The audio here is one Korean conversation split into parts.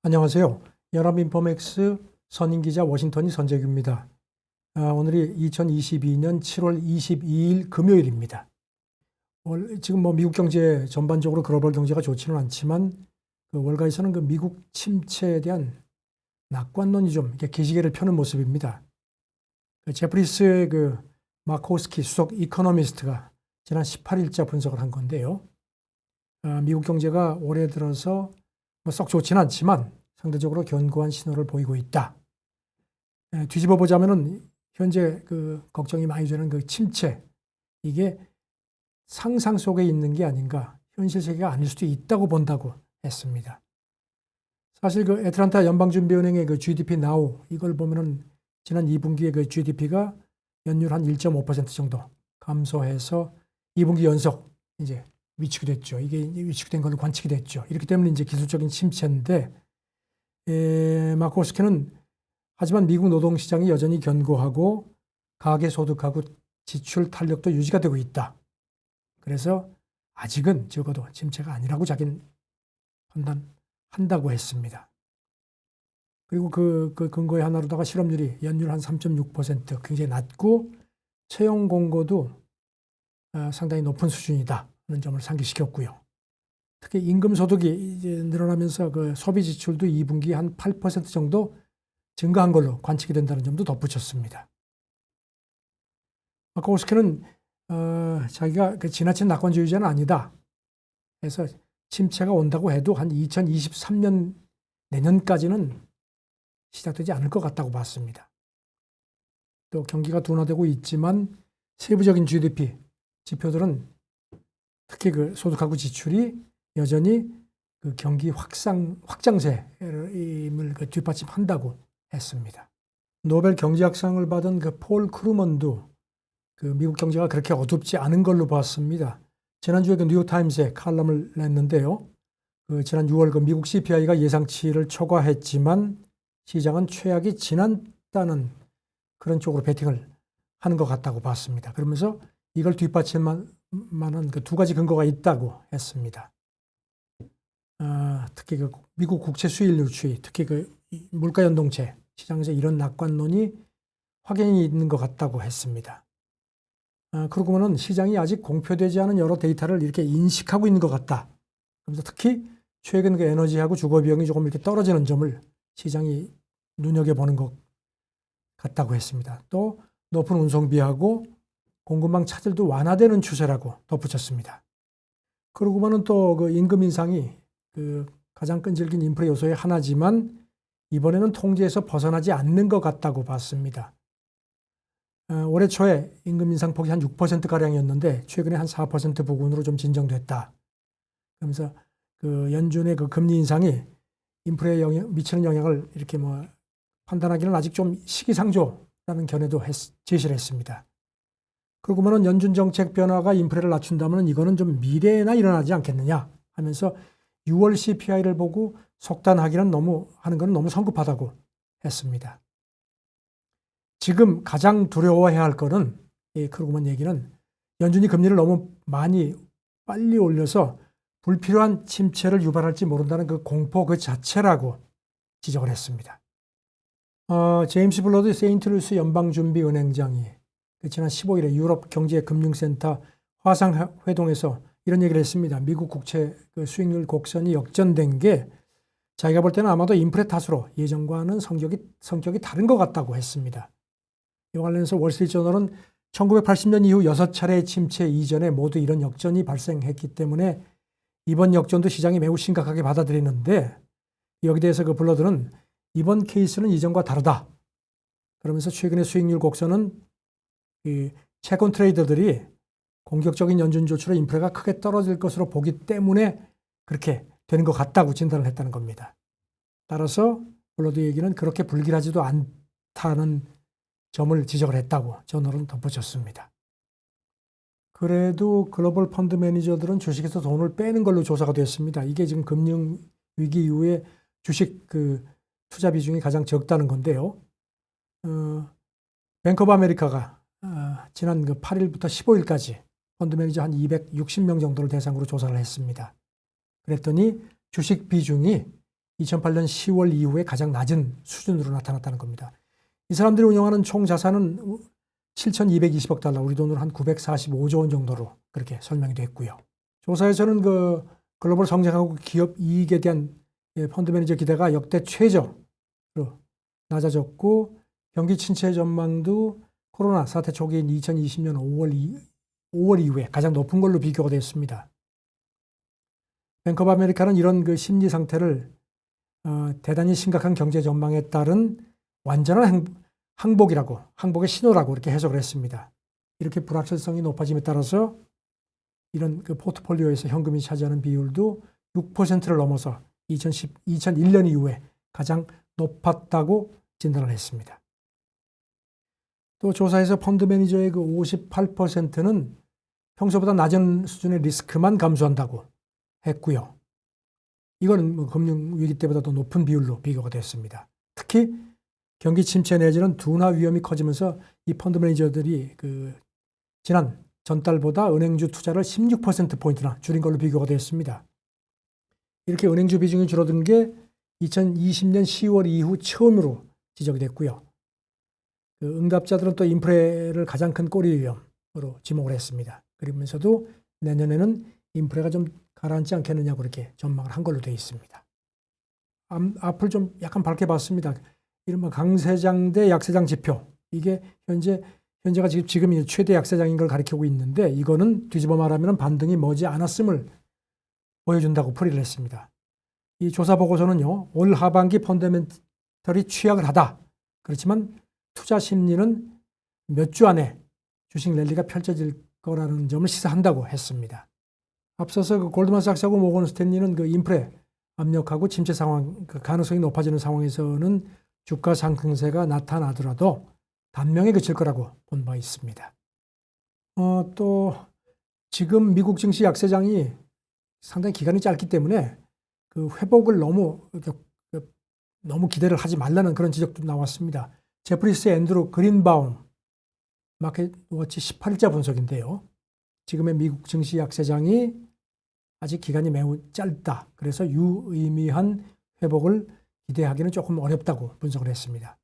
안녕하세요. 연합인포맥스 선임기자 워싱턴이 선재규입니다. 오늘이 2022년 7월 22일 금요일입니다. 지금 미국 경제 전반적으로 글로벌 경제가 좋지는 않지만 월가에서는 미국 침체에 대한 낙관론이 좀 이렇게 기지개를 펴는 모습입니다. 제프리스의 마코스키 수석 이코노미스트가 지난 18일자 분석을 한 건데요. 미국 경제가 올해 들어서 썩 좋지는 않지만 상대적으로 견고한 신호를 보이고 있다. 뒤집어 보자면은 현재 걱정이 많이 되는 침체, 이게 상상 속에 있는 게 아닌가, 현실 세계가 아닐 수도 있다고 본다고 했습니다. 사실 애틀란타 연방준비은행의 GDP Now 이걸 보면은 지난 2분기에 GDP가 연율 한 1.5% 정도 감소해서 2분기 연속 이제 위축이 됐죠. 이게 위축된 걸로 관측이 됐죠. 이렇기 때문에 이제 기술적인 침체인데, 마코스키는 하지만 미국 노동시장이 여전히 견고하고 가계소득하고 지출 탄력도 유지가 되고 있다. 그래서 아직은 적어도 침체가 아니라고 자기는 판단한다고 했습니다. 그리고 그 근거의 하나로다가 실업률이 연율 한 3.6% 굉장히 낮고 채용 공고도 상당히 높은 수준이다 하는 점을 상기시켰고요. 특히 임금 소득이 이제 늘어나면서 소비 지출도 2분기 한 8% 정도 증가한 걸로 관측이 된다는 점도 덧붙였습니다. 마코스키는 자기가 지나친 낙관주의자는 아니다. 그래서 침체가 온다고 해도 한 2023년 내년까지는 시작되지 않을 것 같다고 봤습니다. 또 경기가 둔화되고 있지만 세부적인 GDP 지표들은 특히 소득하고 지출이 여전히 경기 확장세임을 뒷받침한다고 했습니다. 노벨 경제학상을 받은 폴 크루먼도 미국 경제가 그렇게 어둡지 않은 걸로 봤습니다. 지난주에 뉴욕타임스에 칼럼을 냈는데요. 지난 6월 미국 CPI가 예상치를 초과했지만 시장은 최악이 지났다는 그런 쪽으로 베팅을 하는 것 같다고 봤습니다. 그러면서 이걸 뒷받침하는 두 가지 근거가 있다고 했습니다. 특히 미국 국채 수익률 추이, 특히 물가 연동체 시장에서 이런 낙관론이 확연히 있는 것 같다고 했습니다. 그러고 보면 시장이 아직 공표되지 않은 여러 데이터를 이렇게 인식하고 있는 것 같다. 그래서 특히 최근 에너지하고 주거 비용이 조금 이렇게 떨어지는 점을 시장이 눈여겨보는 것 같다고 했습니다. 또 높은 운송비하고 공급망 차질도 완화되는 추세라고 덧붙였습니다. 그러고 보면 또 임금 인상이 가장 끈질긴 인플레 요소의 하나지만 이번에는 통제에서 벗어나지 않는 것 같다고 봤습니다. 올해 초에 임금 인상폭이 한 6%가량이었는데 최근에 한 4% 부근으로 좀 진정됐다. 그러면서 연준의 금리 인상이 인플레에 미치는 영향을 이렇게 판단하기는 아직 좀 시기상조라는 견해도 제시를 했습니다. 그러고 보면 연준 정책 변화가 인플레를 낮춘다면 이거는 좀 미래에나 일어나지 않겠느냐 하면서 6월 CPI를 보고 속단하기는 하는 건 너무 성급하다고 했습니다. 지금 가장 두려워해야 할 거는 크루그먼 얘기는 연준이 금리를 너무 빨리 올려서 불필요한 침체를 유발할지 모른다는 공포 자체라고 지적을 했습니다. 제임스 블러드 세인트루이스 연방준비은행장이 지난 15일에 유럽 경제금융센터 화상회동에서 이런 얘기를 했습니다. 미국 국채 수익률 곡선이 역전된 게 자기가 볼 때는 아마도 인플레 탓으로 예전과는 성격이 다른 것 같다고 했습니다. 이와 관련해서 월스트리트저널은 1980년 이후 6차례의 침체 이전에 모두 이런 역전이 발생했기 때문에 이번 역전도 시장이 매우 심각하게 받아들이는데 여기 대해서 블러드는 이번 케이스는 이전과 다르다. 그러면서 최근의 수익률 곡선은 채권 트레이더들이 공격적인 연준 조치로 인플레가 크게 떨어질 것으로 보기 때문에 그렇게 되는 것 같다고 진단을 했다는 겁니다. 따라서 블러드 얘기는 그렇게 불길하지도 않다는 점을 지적을 했다고 저널은 덧붙였습니다. 그래도 글로벌 펀드 매니저들은 주식에서 돈을 빼는 걸로 조사가 됐습니다. 이게 지금 금융 위기 이후에 주식 투자 비중이 가장 적다는 건데요. 뱅크 오브 아메리카가 지난 8일부터 15일까지 펀드 매니저 한 260명 정도를 대상으로 조사를 했습니다. 그랬더니 주식 비중이 2008년 10월 이후에 가장 낮은 수준으로 나타났다는 겁니다. 이 사람들이 운영하는 총 자산은 7,220억 달러, 우리 돈으로 한 945조 원 정도로 그렇게 설명이 됐고요. 조사에서는 그 글로벌 성장하고 기업 이익에 대한 펀드 매니저 기대가 역대 최저로 낮아졌고, 경기 침체 전망도 코로나 사태 초기인 2020년 5월 이후에 가장 높은 걸로 비교가 됐습니다. 뱅크 오브 아메리카는 이런 그 심리 상태를 대단히 심각한 경제 전망에 따른 완전한 항복의 신호라고 이렇게 해석을 했습니다. 이렇게 불확실성이 높아짐에 따라서 이런 그 포트폴리오에서 현금이 차지하는 비율도 6%를 넘어서 2001년 이후에 가장 높았다고 진단을 했습니다. 또 조사에서 펀드 매니저의 그 58%는 평소보다 낮은 수준의 리스크만 감수한다고 했고요. 이거는 뭐 금융 위기 때보다 더 높은 비율로 비교가 됐습니다. 특히 경기 침체 내지는 둔화 위험이 커지면서 이 펀드 매니저들이 그 지난 전달보다 은행주 투자를 16%포인트나 줄인 걸로 비교가 됐습니다. 이렇게 은행주 비중이 줄어든 게 2020년 10월 이후 처음으로 지적이 됐고요. 그 응답자들은 또 인플레를 가장 큰 꼬리 위험으로 지목을 했습니다. 그러면서도 내년에는 인플레가 좀 가라앉지 않겠느냐고 이렇게 전망을 한 걸로 되어 있습니다. 앞을 좀 약간 밝게 봤습니다. 이른바 강세장 대 약세장 지표. 이게 현재가 지금 최대 약세장인 걸 가리키고 있는데, 이거는 뒤집어 말하면 반등이 머지 않았음을 보여준다고 풀이를 했습니다. 이 조사 보고서는요, 올 하반기 펀더멘털이 취약을 하다. 그렇지만 투자 심리는 몇 주 안에 주식 랠리가 펼쳐질 거라는 점을 시사한다고 했습니다. 앞서서 그 골드만삭스하고 모건 스탠리는 그 인플레 압력하고 침체 상황, 그 가능성이 높아지는 상황에서는 주가 상승세가 나타나더라도 단명에 그칠 거라고 본 바 있습니다. 또 지금 미국 증시 약세장이 상당히 기간이 짧기 때문에 그 회복을 너무 기대를 하지 말라는 그런 지적도 나왔습니다. 제프리스 앤드루 그린바움 마켓워치 18일자 분석인데요. 지금의 미국 증시 약세장이 아직 기간이 매우 짧다. 그래서 유의미한 회복을 기대하기는 조금 어렵다고 분석을 했습니다.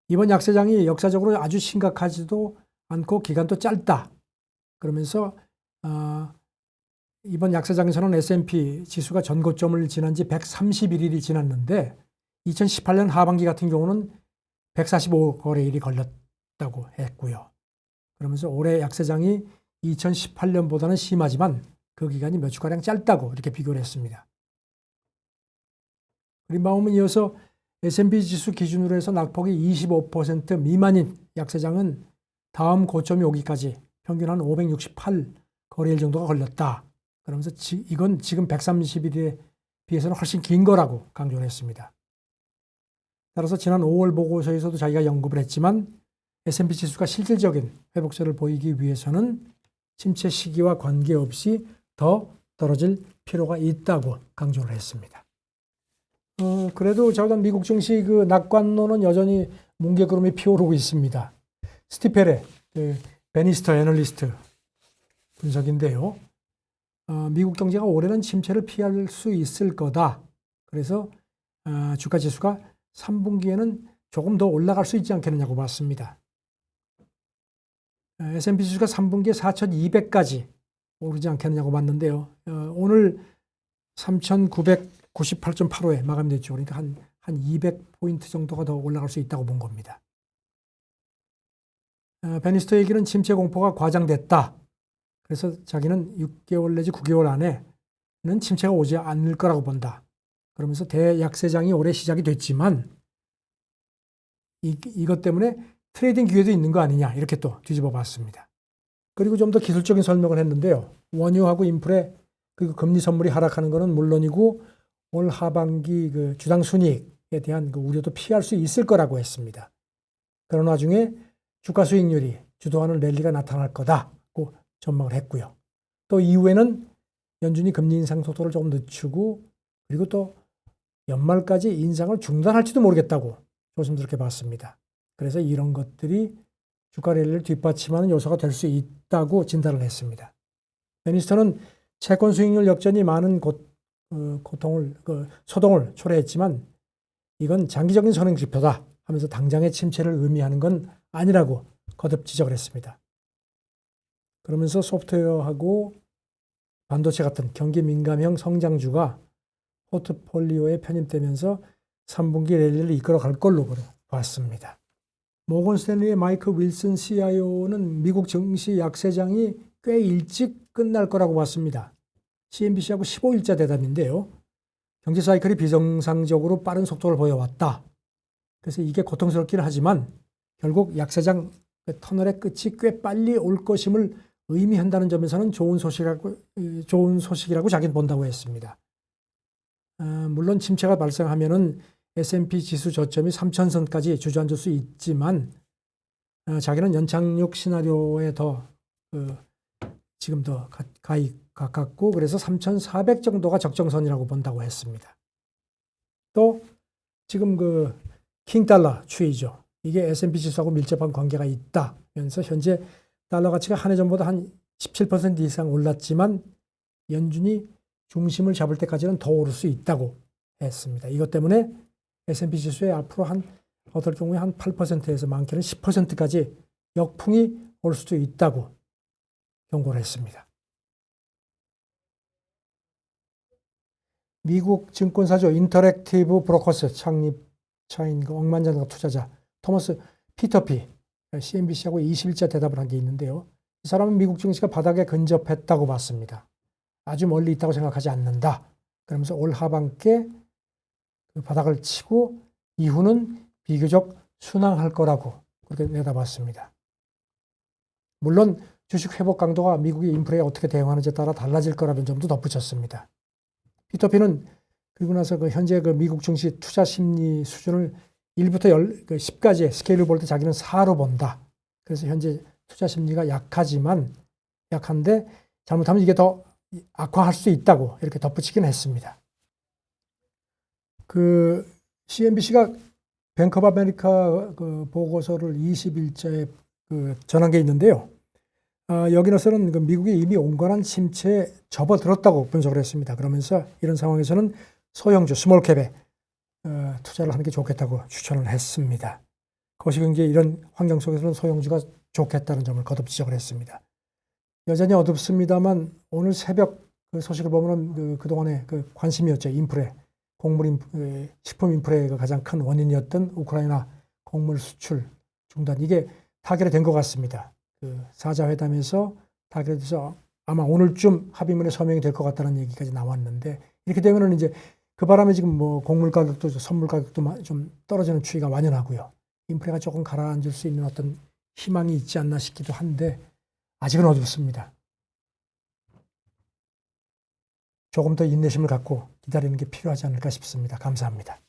이번 약세장이 역사적으로 아주 심각하지도 않고 기간도 짧다. 그러면서 이번 약세장에서는 S&P 지수가 전고점을 지난 지 131일이 지났는데 2018년 하반기 같은 경우는 145거래일이 걸렸다고 했고요. 그러면서 올해 약세장이 2018년보다는 심하지만 그 기간이 몇 주가량 짧다고 이렇게 비교를 했습니다. 그린바움은 이어서 S&P 지수 기준으로 해서 낙폭이 25% 미만인 약세장은 다음 고점이 오기까지 평균 한 568거래일 정도가 걸렸다. 그러면서 이건 지금 130일에 비해서는 훨씬 긴 거라고 강조를 했습니다. 따라서 지난 5월 보고서에서도 자기가 언급을 했지만 S&P 지수가 실질적인 회복세를 보이기 위해서는 침체 시기와 관계없이 더 떨어질 필요가 있다고 강조를 했습니다. 그래도 저간 미국 증시 그 낙관론은 여전히 뭉게구름이 피어오르고 있습니다. 스티펠의 베니스터 애널리스트 분석인데요. 미국 경제가 올해는 침체를 피할 수 있을 거다. 그래서 주가 지수가 3분기에는 조금 더 올라갈 수 있지 않겠느냐고 봤습니다. S&P 지수가 3분기에 4,200까지 오르지 않겠느냐고 봤는데요. 오늘 3,998.85에 마감됐죠. 그러니까 한 200포인트 정도가 더 올라갈 수 있다고 본 겁니다. 베니스터 얘기는 침체 공포가 과장됐다. 그래서 자기는 6개월 내지 9개월 안에는 침체가 오지 않을 거라고 본다. 그러면서 대약세장이 올해 시작이 됐지만 이것 때문에 트레이딩 기회도 있는 거 아니냐 이렇게 또 뒤집어 봤습니다. 그리고 좀 더 기술적인 설명을 했는데요. 원유하고 인플레 그리고 금리 선물이 하락하는 것은 물론이고 올 하반기 그 주당 순이익에 대한 그 우려도 피할 수 있을 거라고 했습니다. 그런 와중에 주가 수익률이 주도하는 랠리가 나타날 거다고 전망을 했고요. 또 이후에는 연준이 금리 인상 속도를 조금 늦추고 그리고 또 연말까지 인상을 중단할지도 모르겠다고 조심스럽게 봤습니다. 그래서 이런 것들이 주가 랠리를 뒷받침하는 요소가 될 수 있다고 진단을 했습니다. 베니스터는 채권 수익률 역전이 많은 소동을 초래했지만 이건 장기적인 선행 지표다 하면서 당장의 침체를 의미하는 건 아니라고 거듭 지적을 했습니다. 그러면서 소프트웨어하고 반도체 같은 경기 민감형 성장주가 포트폴리오에 편입되면서 3분기 랠리를 이끌어 갈 걸로 봤습니다. 모건 스탠리의 마이크 윌슨 CIO는 미국 증시 약세장이 꽤 일찍 끝날 거라고 봤습니다. CNBC하고 15일자 대담인데요. 경제 사이클이 비정상적으로 빠른 속도를 보여왔다. 그래서 이게 고통스럽긴 하지만 결국 약세장 터널의 끝이 꽤 빨리 올 것임을 의미한다는 점에서는 좋은 소식이라고 자기는 본다고 했습니다. 물론 침체가 발생하면은 S&P 지수 저점이 3,000선까지 주저앉을 수 있지만 자기는 연착륙 시나리오에 지금 더 가깝고 그래서 3,400 정도가 적정선이라고 본다고 했습니다. 또 지금 킹달러 추이죠. 이게 S&P 지수하고 밀접한 관계가 있다면서 현재 달러 가치가 한 해 전보다 한 17% 이상 올랐지만 연준이 중심을 잡을 때까지는 더 오를 수 있다고 했습니다. 이것 때문에 S&P 지수에 앞으로 어떨 경우에 한 8%에서 많게는 10%까지 역풍이 올 수도 있다고 경고를 했습니다. 미국 증권사죠. 인터랙티브 브로커스 창립자인 억만장자 투자자 토머스 피터피 CNBC하고 20일자 대답을 한 게 있는데요. 이 사람은 미국 증시가 바닥에 근접했다고 봤습니다. 아주 멀리 있다고 생각하지 않는다. 그러면서 올 하반기에 바닥을 치고 이후는 비교적 순항할 거라고 그렇게 내다봤습니다. 물론 주식 회복 강도가 미국의 인플레에 어떻게 대응하는지에 따라 달라질 거라는 점도 덧붙였습니다. 피터피는 그리고 나서 현재 미국 증시 투자 심리 수준을 1부터 10까지 스케일을 볼 때 자기는 4로 본다. 그래서 현재 투자 심리가 약한데 잘못하면 이게 더 악화할 수 있다고 이렇게 덧붙이긴 했습니다. CNBC가 뱅크 오브 아메리카 보고서를 20일자에 전한 게 있는데요. 여기서는 미국이 이미 온건한 침체에 접어들었다고 분석을 했습니다. 그러면서 이런 상황에서는 소형주, 스몰캡에 투자를 하는 게 좋겠다고 추천을 했습니다. 거시경제 이런 환경 속에서는 소형주가 좋겠다는 점을 거듭 지적을 했습니다. 여전히 어둡습니다만 오늘 새벽 소식을 보면 그동안의 관심이었죠. 인플레, 식품 인플레가 가장 큰 원인이었던 우크라이나 곡물 수출 중단. 이게 타결이 된 것 같습니다. 사자회담에서 타결이 돼서 아마 오늘쯤 합의문에 서명이 될 것 같다는 얘기까지 나왔는데 이렇게 되면은 이제 그 바람에 지금 곡물 가격도 선물 가격도 좀 떨어지는 추이가 완연하고요. 인플레가 조금 가라앉을 수 있는 어떤 희망이 있지 않나 싶기도 한데 아직은 어둡습니다. 조금 더 인내심을 갖고 기다리는 게 필요하지 않을까 싶습니다. 감사합니다.